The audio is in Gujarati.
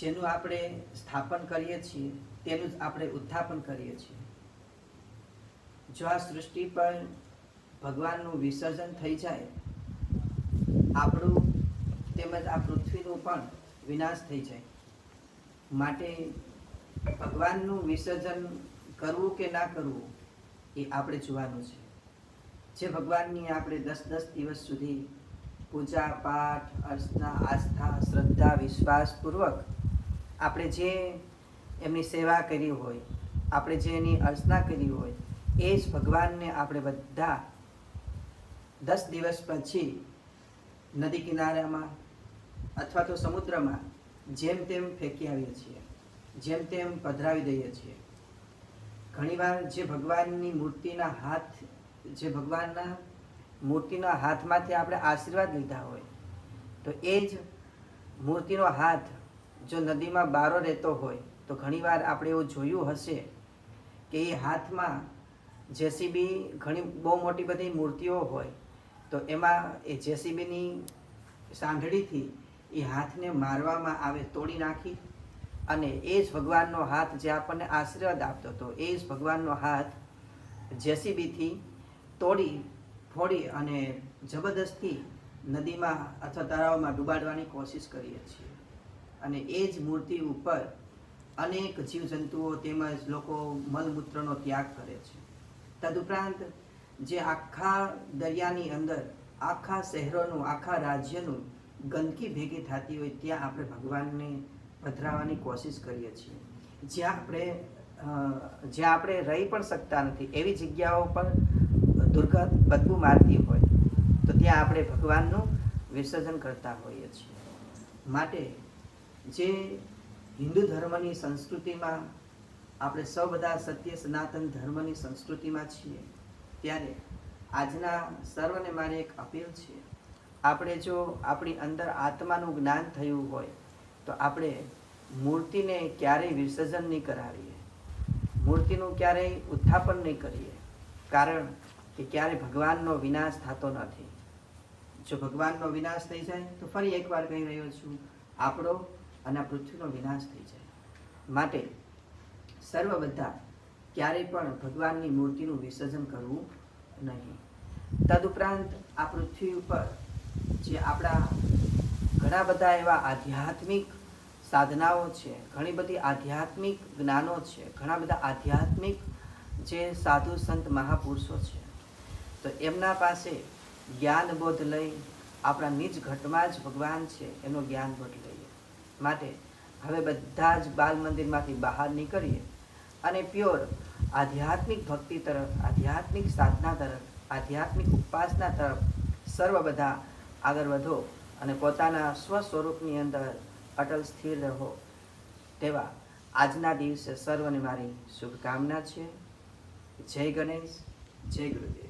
જેનું આપણે સ્થાપન કરીએ છીએ તેનું જ આપણે ઉત્થાપન કરીએ છીએ. જો આ સૃષ્ટિ પર ભગવાનનું વિસર્જન થઈ જાય, આપણું તેમજ આ પૃથ્વીનું પણ વિનાશ થઈ જાય. માટે ભગવાનનું વિસર્જન કરવું કે ના કરવું એ આપણે જોવાનું છે. જે ભગવાનની આપણે 10-10 દિવસ સુધી પૂજા પાઠ અર્ચના આસ્થા શ્રદ્ધા વિશ્વાસપૂર્વક આપણે જે એમની સેવા કરી હોય, આપણે જે એની અર્ચના કરી હોય, એ જ ભગવાનને આપણે બધા 10 દિવસ પછી નદી કિનારામાં અથવા તો સમુદ્રમાં જેમ તેમ ફેંકી આવીએ છીએ, જેમ તેમ પધરાવી દઈએ છીએ. ઘણીવાર જે ભગવાનની મૂર્તિના હાથમાંથી આપણે આશીર્વાદ લીધા હોય, તો એ જ મૂર્તિનો હાથ જો નદીમાં બારો રહેતો હોય તો ઘણીવાર આપણે એવું જોયું હશે કે એ હાથમાં જેસીબી ઘણી બહુ મોટી બધી મૂર્તિઓ હોય તો એમાં એ જેસીબીની સાંઢળીથી એ હાથને મારવામાં આવે, તોડી નાખી. અને એ જ ભગવાનનો હાથ જે આપણને આશીર્વાદ આપતો હતો, એ જ ભગવાનનો હાથ જેસીબીથી તોડી ફોડી અને જબરદસ્તી નદીમાં અથવા તળાવમાં ડૂબાડવાની કોશિશ કરીએ છીએ. અને એ જ મૂર્તિ ઉપર અનેક જીવજંતુઓ તેમજ લોકો મલમૂત્રનો ત્યાગ કરે છે. તદુપરાંત જે આખા દરિયાની અંદર આખા શહેરોનું આખા રાજ્યનું ગંદકી ભેગી થતી હોય ત્યાં આપણે ભગવાનને પધરાવવાની કોશિશ કરીએ છીએ. જ્યાં આપણે રહી પણ શકતા નથી એવી જગ્યાઓ પર દુર્ગંધ બદબૂ મારતી હોય તો ત્યાં આપણે ભગવાનનું વિસર્જન કરતા હોઈએ છીએ. માટે જે હિન્દુ ધર્મની સંસ્કૃતિમાં આપણે સૌ બધા સત્ય સનાતન ધર્મની સંસ્કૃતિમાં છીએ, ત્યારે આજના સર્વને મારી એક અપીલ છે, આપણે જો આપણી અંદર આત્માનું જ્ઞાન થયું હોય તો આપણે મૂર્તિને ક્યારેય વિસર્જન નહીં કરાવીએ, મૂર્તિનું ક્યારેય ઉત્થાપન નહીં કરીએ. કારણ કે ક્યારેય ભગવાનનો વિનાશ થતો નથી. જો ભગવાનનો વિનાશ થઈ જાય તો ફરી એકવાર કહી રહ્યો છું, આપણો અને પૃથ્વીનો વિનાશ થઈ જાય. માટે સર્વ બધા ક્યારેય પણ ભગવાનની મૂર્તિનું વિસર્જન કરવું નહીં. તદુપરાંત આ પૃથ્વી ઉપર જે આપણા ઘણા બધા એવા આધ્યાત્મિક સાધનાઓ છે, ઘણી બધી આધ્યાત્મિક જ્ઞાનો છે, ઘણા બધા આધ્યાત્મિક જે સાધુ સંત મહાપુરુષો છે, તો એમના પાસે જ્ઞાન બોધ લઈ આપણા નિજ ઘટમાં જ ભગવાન છે એનો જ્ઞાન બોધ લઈએ. માટે હવે બધા જ બાલ મંદિરમાંથી બહાર નીકળીએ અને પ્યોર આધ્યાત્મિક ભક્તિ તરફ, આધ્યાત્મિક સાધના તરફ, આધ્યાત્મિક ઉપાસના તરફ સર્વ બધા આગળ વધો અને પોતાના સ્વ સ્વરૂપની અંદર અટલ સ્થિર રહો. તેવા આજના દિવસે સર્વને મારી શુભકામના છે. જય ગણેશ, જય ગુરુદેવ.